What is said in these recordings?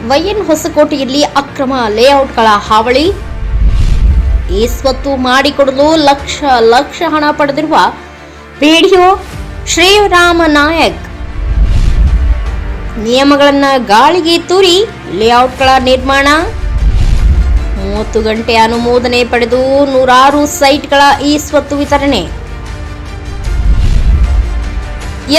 YN ಹೊಸಕೋಟೆಯಲ್ಲಿ ಅಕ್ರಮ ಲೇಔಟ್ಗಳ ಹಾವಳಿ. ಈ ಸ್ವತ್ತು ಮಾಡಿಕೊಡಲು ಲಕ್ಷ ಲಕ್ಷ ಹಣ ಪಡೆದಿರುವ ಪಿಡಿಒ ಶ್ರೀರಾಮ ನಾಯಕ್ ನಿಯಮಗಳನ್ನು ಗಾಳಿಗೆ ತೂರಿ ಲೇಔಟ್ಗಳ ನಿರ್ಮಾಣ. 30 ಗಂಟೆ ಅನುಮೋದನೆ ಪಡೆದು ನೂರಾರು ಸೈಟ್ಗಳ ಈ ಸ್ವತ್ತು ವಿತರಣೆ.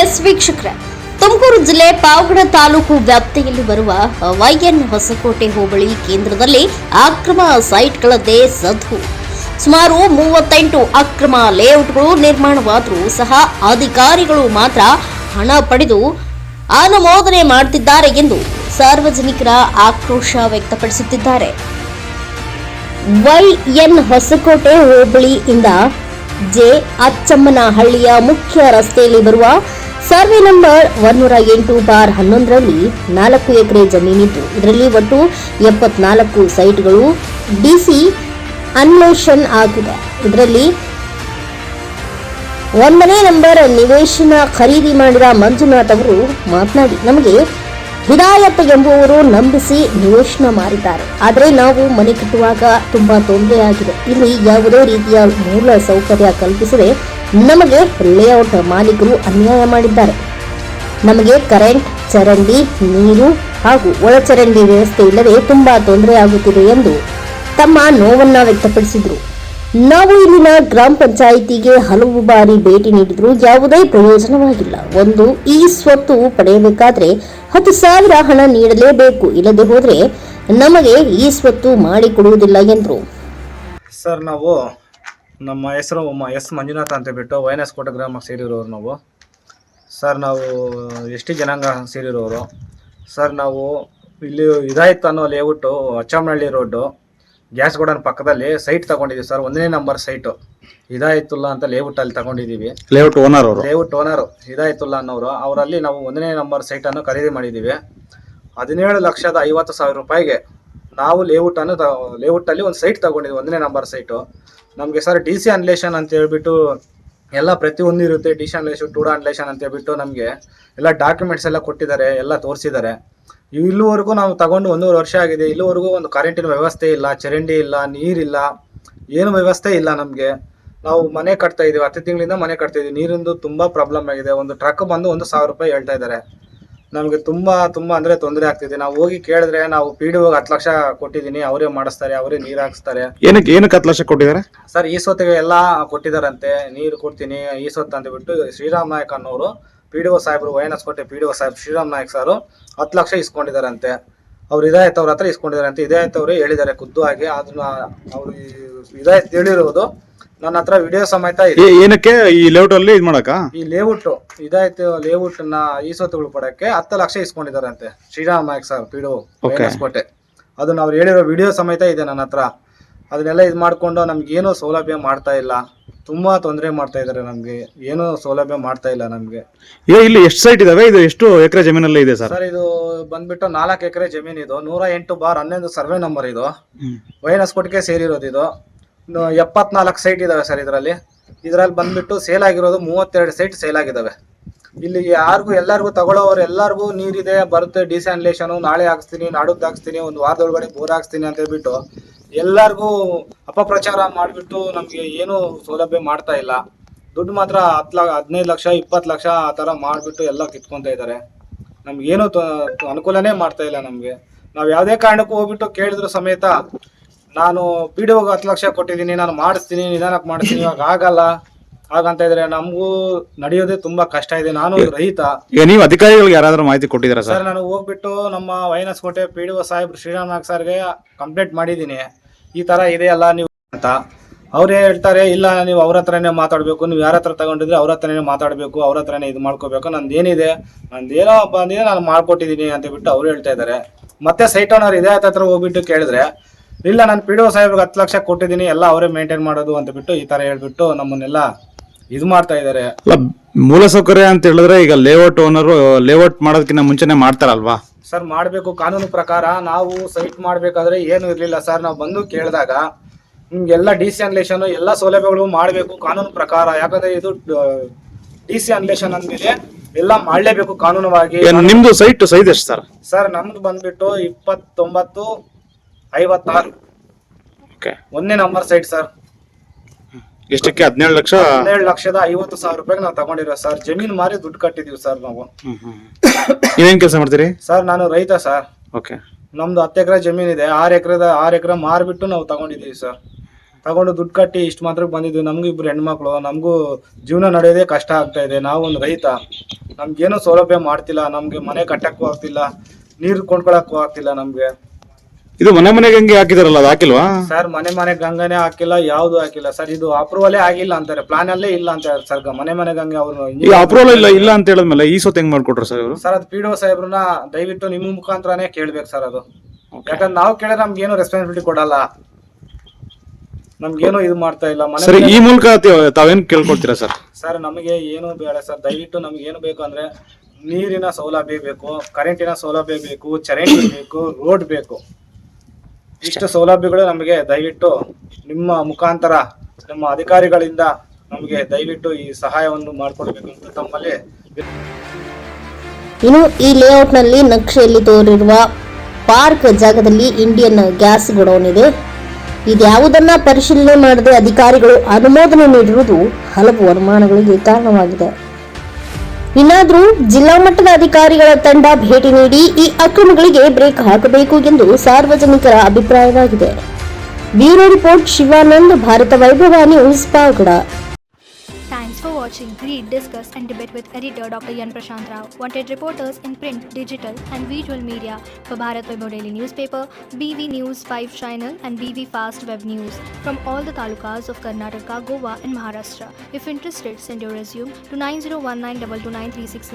ಎಸ್ ವೀಕ್ಷಕರೇ, ತುಮಕೂರು ಜಿಲ್ಲೆ ಪಾವಗಡ ತಾಲೂಕು ವ್ಯಾಪ್ತಿಯಲ್ಲಿ ಬರುವ ವೈಎನ್ ಹೊಸಕೋಟೆ ಹೋಬಳಿ ಕೇಂದ್ರದಲ್ಲಿ ಅಕ್ರಮ ಸೈಟ್ಗಳದ್ದೇ ಸದ್ದು. ಸುಮಾರು 38 ಅಕ್ರಮ ಲೇಔಟ್ಗಳು ನಿರ್ಮಾಣವಾದರೂ ಸಹ ಅಧಿಕಾರಿಗಳು ಮಾತ್ರ ಹಣ ಪಡೆದು ಅನುಮೋದನೆ ಮಾಡುತ್ತಿದ್ದಾರೆ ಎಂದು ಸಾರ್ವಜನಿಕರ ಆಕ್ರೋಶ ವ್ಯಕ್ತಪಡಿಸುತ್ತಿದ್ದಾರೆ. ವೈಎನ್ ಹೊಸಕೋಟೆ ಹೋಬಳಿಯಿಂದ ಜೆ ಅಚ್ಚಮ್ಮನಹಳ್ಳಿಯ ಮುಖ್ಯ ರಸ್ತೆಯಲ್ಲಿ ಬರುವ ಸರ್ವೆ ನಂಬರ್ 108/11ರಲ್ಲಿ 4 ಎಕರೆ ಜಮೀನಿದ್ದು ಇದರಲ್ಲಿ ಒಟ್ಟು 74 ಸೈಟ್ಗಳು ಡಿಸಿ ಅನ್ವೇಷನ್ ಆಗಿದೆ. ಇದರಲ್ಲಿ 1ನೇ ನಂಬರ್ ನಿವೇಶನ ಖರೀದಿ ಮಾಡಿದ ಮಂಜುನಾಥ್ ಅವರು ಮಾತನಾಡಿ, ನಮಗೆ ಹಿದಾಯತ್ ಎಂಬುವರು ನಂಬಿಸಿ ನಿವೇಶನ ಮಾರಿದ್ದಾರೆ. ಆದರೆ ನಾವು ಮನೆ ಕಟ್ಟುವಾಗ ತುಂಬಾ ತೊಂದರೆಯಾಗಿದೆ. ಇಲ್ಲಿ ಯಾವುದೇ ರೀತಿಯ ಮೂಲ ಸೌಕರ್ಯ ಕಲ್ಪಿಸದೆ ನಮಗೆ ಲೇಔಟ್ ಮಾಲೀಕರು ಅನ್ಯಾಯ ಮಾಡಿದ್ದಾರೆ. ನಮಗೆ ಕರೆಂಟ್, ಚರಂಡಿ, ನೀರು ಹಾಗೂ ಒಳಚರಂಡಿ ವ್ಯವಸ್ಥೆ ಇಲ್ಲದೆ ತುಂಬಾ ತೊಂದರೆಯಾಗುತ್ತಿದೆ ಎಂದು ತಮ್ಮ ನೋವನ್ನ ವ್ಯಕ್ತಪಡಿಸಿದರು. ನಾವು ಇಲ್ಲಿನ ಗ್ರಾಮ ಪಂಚಾಯಿತಿಗೆ ಹಲವು ಬಾರಿ ಭೇಟಿ ನೀಡಿದ್ರು, ಯಾವುದೇ ಪ್ರಯೋಜನವಾಗಿಲ್ಲ. ಒಂದು, ಈ ಸ್ವತ್ತು ಪಡೆಯಬೇಕಾದ್ರೆ 10,000 ಹಣ ನೀಡಲೇಬೇಕು, ಇಲ್ಲದೆ ಹೋದ್ರೆ ನಮಗೆ ಈ ಸ್ವತ್ತು ಮಾಡಿಕೊಡುವುದಿಲ್ಲ ಎಂದರು. ಸರ್, ನಾವು ನಮ್ಮ ಹೆಸರು ಎಸ್ ಮಂಜುನಾಥ್ ಅಂತ ಬಿಟ್ಟು ವೈಎನ್ ಕೋಟೆ ಗ್ರಾಮಕ್ಕೆ ಸೇರಿರೋರು ನಾವು. ಸರ್, ನಾವು ಎಸ್ ಟಿ ಜನಾಂಗ ಸೇರಿರೋರು. ಸರ್, ನಾವು ಇಲ್ಲಿ ಹಿದಾಯತ್ ಅನ್ನೋ layout Achammanahalli road gas godown ಪಕ್ಕದಲ್ಲಿ ಸೈಟ್ ತಗೊಂಡಿದ್ದೀವಿ ಸರ್. 1ನೇ ನಂಬರ್ ಸೈಟು ಹಿದಾಯತುಲ್ಲಾ ಅಂತ ಲೇಔಟ್ ಅಲ್ಲಿ ತಗೊಂಡಿದ್ದೀವಿ. ಲೇಔಟ್ ಓನರ್ ಹಿದಾಯತುಲ್ಲಾ ಅನ್ನೋರು. ಅವರಲ್ಲಿ ನಾವು 1ನೇ ನಂಬರ್ ಸೈಟನ್ನು ಖರೀದಿ ಮಾಡಿದ್ದೀವಿ. 17,50,000 ರೂಪಾಯಿಗೆ ನಾವು ಲೇಔಟಲ್ಲಿ ಒಂದು ಸೈಟ್ ತಗೊಂಡಿದ್ದೀವಿ, 1ನೇ ನಂಬರ್ ಸೈಟು. ನಮಗೆ ಸರ್ ಡಿ ಸಿ ಅನ್ಲೇಷನ್ ಅಂತ ಹೇಳ್ಬಿಟ್ಟು ಎಲ್ಲ ಪ್ರತಿಯೊಂದು ಇರುತ್ತೆ. ಡಿ ಸಿ ಅನ್ಲೇಷನ್, ಟೂಡಾ ಅನ್ಲೇಷನ್ ಅಂತ ಹೇಳ್ಬಿಟ್ಟು ನಮಗೆ ಎಲ್ಲ ಡಾಕ್ಯುಮೆಂಟ್ಸ್ ಎಲ್ಲ ಕೊಟ್ಟಿದ್ದಾರೆ, ಎಲ್ಲ ತೋರಿಸಿದ್ದಾರೆ. ಇಲ್ಲಿವರೆಗೂ ನಾವು ತಗೊಂಡು 1.5 ವರ್ಷ ಆಗಿದೆ. ಇಲ್ಲಿವರೆಗೂ ಒಂದು ಕರೆಂಟಿನ ವ್ಯವಸ್ಥೆ ಇಲ್ಲ, ಚರಂಡಿ ಇಲ್ಲ, ನೀರಿಲ್ಲ, ಏನು ವ್ಯವಸ್ಥೆ ಇಲ್ಲ ನಮಗೆ. ನಾವು ಮನೆ ಕಟ್ತಾ ಇದೀವಿ, 10 ತಿಂಗಳಿಂದ ಮನೆ ಕಟ್ತಾ ಇದೀವಿ. ನೀರಿಂದು ತುಂಬ ಪ್ರಾಬ್ಲಮ್ ಆಗಿದೆ. ಒಂದು ಟ್ರಕ್ ಬಂದು 1,000 ರೂಪಾಯಿ ಹೇಳ್ತಾ ಇದ್ದಾರೆ. ನಮಗೆ ತುಂಬ ಅಂದರೆ ತೊಂದರೆ ಆಗ್ತಿದೆ. ನಾವು ಹೋಗಿ ಕೇಳಿದ್ರೆ ನಾವು ಪಿಡಿಒಗೆ 10 ಲಕ್ಷ ಕೊಟ್ಟಿದ್ದೀನಿ, ಅವರೇ ಮಾಡಿಸ್ತಾರೆ, ಅವರೇ ನೀರು ಹಾಕಿಸ್ತಾರೆ. ಏನಕ್ಕೆ 10 ಲಕ್ಷ ಕೊಟ್ಟಿದ್ದಾರೆ ಸರ್? ಈ ಸ್ವತ್ತಿಗೆ ಎಲ್ಲ ಕೊಟ್ಟಿದ್ದಾರಂತೆ. ನೀರು ಕೊಡ್ತೀನಿ ಈ ಸ್ವತ್ತು ಅಂತ ಬಿಟ್ಟು ಶ್ರೀರಾಮ್ ನಾಯಕ್ ಅನ್ನೋರು ಪಿಡಿಒ ಸಾಹೇಬರು, ವೈಎನ್ ಕೋಟೆ ಪಿಡಿಒ ಸಾಹೇಬ್ ಶ್ರೀರಾಮ್ ನಾಯಕ್ ಸರ್ 10 ಲಕ್ಷ ಇಸ್ಕೊಂಡಿದ್ದಾರಂತೆ. ಅವ್ರು ಹಿದಾಯತ್ ಅವ್ರ ಹತ್ರ ಇಸ್ಕೊಂಡಿದ್ದಾರಂತೆ. ಹಿದಾಯತ್ ಅವರೇ ಹೇಳಿದ್ದಾರೆ ಖುದ್ದು ಆಗಿ. ಅದನ್ನ ಅವ್ರು ಹಿದಾಯತ್ ಹೇಳಿರೋದು ನನ್ನ ಹತ್ರ ವಿಡಿಯೋ ಸಮೇತ ಇದೆ. ಏನಕ್ಕೆ ಈ ಲೇಔಟ್ ಅಲ್ಲಿ ಇದು ಮಾಡಕ? ಈ ಲೇಔಟ್ ಹಿದಾಯತ್ ಲೇಔಟ್ ನ ಈ ಸ್ವತ್ತುಗಳು ಕೊಡಕ್ಕೆ 10 ಲಕ್ಷ ಇಸ್ಕೊಂಡಿದ್ದಾರಂತೆ Shriram Nayak sir PDO YN Kote. ಅದನ್ನ ಅವ್ರು ಹೇಳಿರೋ ವಿಡಿಯೋ ಸಮೇತ ಇದೆ ನನ್ನ ಹತ್ರ. ಅದನ್ನೆಲ್ಲ ಇದು ಮಾಡ್ಕೊಂಡು ನಮ್ಗೆ ಏನೋ ಸೌಲಭ್ಯ ಮಾಡ್ತಾ ಇಲ್ಲ. ತುಂಬಾ ತೊಂದರೆ ಮಾಡ್ತಾ ಇದಾರೆ. ನಮ್ಗೆ ಏನೋ ಸೌಲಭ್ಯ ಮಾಡ್ತಾ ಇಲ್ಲ ನಮ್ಗೆ. ಇಲ್ಲಿ ಎಷ್ಟು ಸೈಟ್ ಇದಾವೆ? ಇದು ಎಷ್ಟು ಎಕರೆ ಜಮೀನಲ್ಲಿ ಇದೆ ಸರ್? ಸರ್, ಇದು ಬಂದ್ಬಿಟ್ಟು 4 ಎಕರೆ ಜಮೀನ್. ಇದು 108/11 ಸರ್ವೆ ನಂಬರ್. ಇದು ವೈಎನ್ ಕೋಟೆಗೆ ಸೇರಿರೋದು. ಇದು 74 ಸೈಟ್ ಇದಾವೆ ಸರ್. ಇದರಲ್ಲಿ ಬಂದ್ಬಿಟ್ಟು ಸೇಲ್ ಆಗಿರೋದು 32 ಸೈಟ್ ಸೇಲ್ ಆಗಿದಾವೆ. ಇಲ್ಲಿ ಎಲ್ಲರಿಗೂ ತಗೊಳ್ಳೋರು ಎಲ್ಲರಿಗೂ ನೀರಿದೆ, ಬರುತ್ತೆ, ಡಿಸ್ಯಾನ್ಲೇಷನ್, ನಾಳೆ ಹಾಕ್ಸ್ತೀನಿ, ನಾಡದ್ದು ಹಾಕ್ಸ್ತೀನಿ, ಒಂದು ವಾರದೊಳಗಡೆ ಬೋರ್ ಹಾಕ್ಸ್ತೀನಿ ಅಂತ ಹೇಳ್ಬಿಟ್ಟು ಎಲ್ಲರಿಗೂ ಅಪಪ್ರಚಾರ ಮಾಡಿಬಿಟ್ಟು ನಮಗೆ ಏನು ಸೌಲಭ್ಯ ಮಾಡ್ತಾ ಇಲ್ಲ. ದುಡ್ಡು ಮಾತ್ರ 15 ಲಕ್ಷ 20 ಲಕ್ಷ ಆ ಥರ ಮಾಡಿಬಿಟ್ಟು ಎಲ್ಲ ಕಿತ್ಕೊತಾ ಇದ್ದಾರೆ. ನಮ್ಗೇನು ಅನುಕೂಲನೇ ಮಾಡ್ತಾ ಇಲ್ಲ ನಮಗೆ. ನಾವು ಯಾವುದೇ ಕಾರಣಕ್ಕೂ ಹೋಗ್ಬಿಟ್ಟು ಕೇಳಿದ್ರು ಸಮೇತ ನಾನು ಪಿಡಿಒಗೆ 10 ಲಕ್ಷ ಕೊಟ್ಟಿದ್ದೀನಿ, ನಾನು ಮಾಡಿಸ್ತೀನಿ, ನಿಧಾನಕ್ಕೆ ಮಾಡಿಸ್ತೀನಿ, ಇವಾಗ ಆಗಲ್ಲ ಹಾಗಂತ ಇದ್ರೆ ನಮಗೂ ನಡೆಯೋದೇ ತುಂಬಾ ಕಷ್ಟ ಇದೆ. ನಾನು ರೈತ. ನೀವು ಅಧಿಕಾರಿಗಳಿಗೆ ಯಾರಾದ್ರೂ ಮಾಹಿತಿ ಕೊಟ್ಟಿದ್ದೀರಾ ಸರ್? ನಾನು ಹೋಗ್ಬಿಟ್ಟು ನಮ್ಮ ವೈಎನ್ ಕೋಟೆ ಪಿಡಿಒ ಸಾಹೇಬ್ ಶ್ರೀರಾಮ್ ನಾಯಕ್ ಸರ್ಗೆ ಕಂಪ್ಲೇಂಟ್ ಮಾಡಿದ್ದೀನಿ. ಈ ತರ ಇದೆಯಲ್ಲ ನೀವು ಅಂತ. ಅವ್ರೇ ಹೇಳ್ತಾರೆ, ಇಲ್ಲ ನೀವು ಅವ್ರ ಹತ್ರನೇ ಮಾತಾಡ್ಬೇಕು, ನೀವು ಯಾರ ಹತ್ರ ತಗೊಂಡಿದ್ರೆ ಅವ್ರ ಹತ್ರನೇ ಮಾತಾಡ್ಬೇಕು, ಅವ್ರ ಹತ್ರನೇ ಇದು ಮಾಡ್ಕೋಬೇಕು, ನಂದೇನಿದೆ ನಂದೇನೋ ಬಂದಿದೆ ನಾನು ಮಾಡ್ಕೊಟ್ಟಿದ್ದೀನಿ ಅಂತ ಬಿಟ್ಟು ಅವ್ರು ಹೇಳ್ತಾ ಇದ್ದಾರೆ. ಮತ್ತೆ ಸೈಟ್ ಓನರ್ ಇದೇ ಹತ್ರ ಹೋಗ್ಬಿಟ್ಟು ಕೇಳಿದ್ರೆ, ಇಲ್ಲ ನಾನು ಪಿಡಿಒ ಸಾಹೇಬ್ಗೆ 10 ಲಕ್ಷ ಕೊಟ್ಟಿದ್ದೀನಿ, ಎಲ್ಲ ಅವರೇ ಮೇಂಟೈನ್ ಮಾಡೋದು ಅಂತ ಬಿಟ್ಟು ಈ ತರ ಹೇಳ್ಬಿಟ್ಟು ನಮ್ಮನ್ನೆಲ್ಲ ಇದು ಮಾಡ್ತಾ ಇದಾರೆ. ಮೂಲ ಸೌಕರ್ಯ ಅಂತ ಹೇಳಿದ್ರೆ ಈಗ ಲೇಔಟ್ ಓನರ್ ಲೇಔಟ್ ಮಾಡೋದಕ್ಕಿಂತ ಮುಂಚೆನೆ ಮಾಡ್ತಾರಲ್ವಾ ಸರ್? ಮಾಡ್ಬೇಕು. ಕಾನೂನು ಪ್ರಕಾರ ನಾವು ಸೈಟ್ ಮಾಡ್ಬೇಕಾದ್ರೆ ಏನು ಇರ್ಲಿಲ್ಲ ಸರ್. ನಾವು ಬಂದು ಕೇಳಿದಾಗ ನಿಮ್ಗೆಲ್ಲ ಡಿಸಿ ಅನ್ಲೇಷನ್ ಎಲ್ಲ ಸೌಲಭ್ಯಗಳು ಮಾಡಬೇಕು ಕಾನೂನು ಪ್ರಕಾರ. ಯಾಕಂದ್ರೆ ಇದು ಡಿಸಿ ಅನ್ಲೇಷನ್ ಅಂದ್ಮೇಲೆ ಎಲ್ಲ ಮಾಡ್ಲೇಬೇಕು ಕಾನೂನುವಾಗಿ. ನಿಮ್ದು ಸೈಟ್ ಸೈಜ್ ಎಷ್ಟು ಸರ್? ಸರ್ ನಮ್ದು ಬಂದ್ಬಿಟ್ಟು 2956 ಓಕೆ. 1ನೇ ನಂಬರ್ ಸೈಟ್ ಸರ್. ಎಷ್ಟಕ್ಕೆ? 17,50,000 ರೂಪಾಯಿಗೆ ನಾವು ತಗೊಂಡಿರೋ ಸರ್. ಜಮೀನ್ ಮಾರಿ ದುಡ್ಡು ಕಟ್ಟಿದೀವಿ ಸರ್ ನಾವು. ನೀವೇನ್ ಕೆಲಸ ಮಾಡ್ತೀರಿ? ಸರ್ ನಾನು ರೈತ ಸರ್. ಓಕೆ. ನಮ್ದು 10 ಎಕರೆ ಜಮೀನ್ ಇದೆ. 6 ಎಕರೆ ಮಾರ್ಬಿಟ್ಟು ನಾವು ತಗೊಂಡಿದೀವಿ ಸರ್. ತಗೊಂಡು ದುಡ್ಡು ಕಟ್ಟಿ ಇಷ್ಟು ಮಾತ್ರ ಬಂದಿದ್ವಿ. ನಮ್ಗೂ 2 ಹೆಣ್ಮಕ್ಳು, ನಮಗೂ ಜೀವನ ನಡೆಯೋದೇ ಕಷ್ಟ ಆಗ್ತಾ ಇದೆ. ನಾವು ಒಂದು ರೈತ, ನಮ್ಗೇನು ಸೌಲಭ್ಯ ಮಾಡ್ತಿಲ್ಲ. ನಮ್ಗೆ ಮನೆ ಕಟ್ಟಕ್ಕೂ ಆಗ್ತಿಲ್ಲ, ನೀರು ಕೊಂಡ್ಕೊಳಕ್ಕೂ ಆಗ್ತಿಲ್ಲ ನಮ್ಗೆ. ಇದು ಮನೆಗೆ ಹಂಗೆ ಹಾಕಿದಾರಲ್ಲ, ಅದು ಹಾಕಿಲ್ವಾ ಸರ್? ಮನೆ ಗಂಗನೇ ಹಾಕಿಲ್ಲ, ಯಾವ್ದು ಹಾಕಿಲ್ಲ ಸರ್. ಇದು ಅಪ್ರೂವಲೇ ಆಗಿಲ್ಲ ಅಂತಾರೆ, ಪ್ಲಾನ್ ಅಲ್ಲೇ ಇಲ್ಲ ಅಂತಾರೆ ಸರ್. ಮನೆ ಗಂಗೆ ಅವರು ಈ ಅಪ್ರೂವಲ್ ಇಲ್ಲ ಅಂತ ಹೇಳಿದ್ಮೇಲೆ ಈ ಸೊತ್ತು ಹೆಂಗ್ ಮಾಡ್ಕೊಟ್ರು ಸರ್ ಇವರು? ಸರ್ ಅದು PDO ಸಾಹೇಬ್ರನ್ನ ದಯವಿಟ್ಟು ನಿಮ್ಮ ಮುಖಾಂತರನೇ ಕೇಳ್ಬೇಕು ಸರ್ ಅದು. ಯಾಕಂದ್ರೆ ನಾವು ಕೇಳಿದ್ರೆ ನಮ್ಗೇನು ರೆಸ್ಪಾನ್ಸಿಬಿಲಿಟಿ ಕೊಡಲ್ಲ, ನಮ್ಗೇನು ಇದು ಮಾಡ್ತಾ ಇಲ್ಲ. ಸರಿ, ಈ ಮೂಲಕ ತಾವೇನ್ ಕೇಳ್ಕೊಳ್ತೀರಾ ಸರ್? ಸರ್ ನಮಗೆ ಏನು ಬೇಡ ಸರ್. ದಯವಿಟ್ಟು ನಮ್ಗೆ ಏನು ಬೇಕು ಅಂದ್ರೆ ನೀರಿನ ಸೌಲಭ್ಯ ಬೇಕು, ಕರೆಂಟಿನ ಸೌಲಭ್ಯ ಬೇಕು, ಚರಂಡಿ ಬೇಕು, ರೋಡ್ ಬೇಕು. ಇಷ್ಟು ಸೌಲಭ್ಯಗಳು ನಮಗೆ ದಯವಿಟ್ಟು ನಿಮ್ಮ ಮುಖಾಂತರ ನಮ್ಮ ಅಧಿಕಾರಿಗಳಿಂದ ನಮಗೆ ದಯವಿಟ್ಟು ಈ ಸಹಾಯವನ್ನು ಮಾಡಿಕೊಡ್ಬೇಕು ಅಂತ ತಮ್ಮಲ್ಲಿ. ಇನ್ನು ಈ ಲೇಔಟ್ನಲ್ಲಿ ನಕ್ಷೆಯಲ್ಲಿ ತೋರಿರುವ ಪಾರ್ಕ್ ಜಾಗದಲ್ಲಿ ಇಂಡಿಯನ್ ಗ್ಯಾಸ್ ಗೋಡೌನ್ ಇದೆ. ಇದ್ಯಾವುದನ್ನ ಪರಿಶೀಲನೆ ಮಾಡದೆ ಅಧಿಕಾರಿಗಳು ಅನುಮೋದನೆ ನೀಡಿರುವುದು ಹಲವು ಅನುಮಾನಗಳಿಗೆ ಕಾರಣವಾಗಿದೆ. ಇನ್ನಾದರೂ ಜಿಲ್ಲಾ ಮಟ್ಟದ ಅಧಿಕಾರಿಗಳ ತಂಡ ಭೇಟಿ ನೀಡಿ ಈ ಅಕ್ರಮಗಳಿಗೆ ಬ್ರೇಕ್ ಹಾಕಬೇಕು ಎಂದು ಸಾರ್ವಜನಿಕರ ಅಭಿಪ್ರಾಯವಾಗಿದೆ. ಬ್ಯೂರೋ ರಿಪೋರ್ಟ್, ಶಿವಾನಂದ್, ಭಾರತ ವೈಭವ news, Pavagada. Thanks for watching. Read, discuss and debate with editor Dr. Yan Prashant Rao. Wanted reporters in print, digital and visual media for Bharat Vaibhav Daily Newspaper, BV News 5 Channel and BV Fast Web News from all the talukas of Karnataka, Goa and Maharashtra. If interested, send your resume to 9019229369.